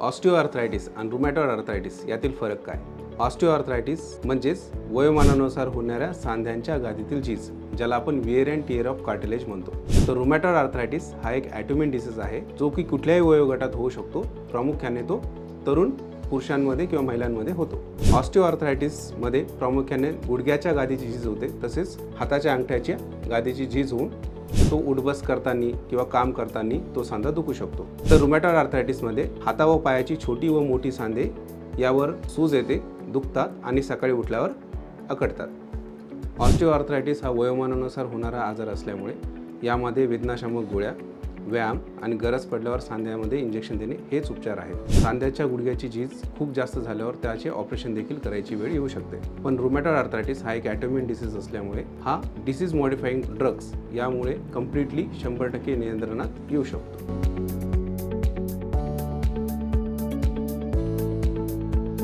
Osteoarthritis आणि rheumatoid arthritis यातील फरक काय? ऑस्टिओआर्थरायटिस म्हणजेच वयोमानानुसार होणाऱ्या सांध्यांच्या गादीतील झीज, ज्याला आपण wear and tear of cartilage म्हणतो. तर रुमॅटॉइड आर्थरायटिस हा एक ॲटोइम्यून डिसीज आहे, जो की कुठल्याही वयोगटात होऊ शकतो. प्रामुख्याने तो तरुण पुरुषांमध्ये किंवा महिलांमध्ये होतो. ऑस्टिओआर्थरायटिसमध्ये प्रामुख्याने गुडघ्याच्या गादीची झीज होते, तसेच हाताच्या अंगठ्याच्या गादीची झीज होऊन तो उठबस करताना किंवा काम करताना तो सांधा दुखू शकतो. तर रुमॅटॉइड आर्थरायटिसमध्ये हाता व पायाची छोटी व मोठी सांधे यावर सूज येते, दुखतात आणि सकाळी उठल्यावर अकडतात. ऑस्टिओआर्थरायटिस हा वयोमानानुसार होणारा आजार असल्यामुळे यामध्ये वेदनाशामक गोळ्या, व्यायाम आणि गरज पडल्यावर सांध्यामध्ये इंजेक्शन देणे हेच उपचार आहेत. सांध्याच्या गुडघ्याची झीज खूप जास्त झाल्यावर त्याचे ऑपरेशन देखील करायची वेळ येऊ शकते. पण रुमॅटॉइड आर्थरायटिस हा एक ॲटोइम्यून डिसीज असल्यामुळे हा डिसीज मॉडिफाईंग ड्रग्स यामुळे कम्प्लिटली 100% नियंत्रणात येऊ शकतो.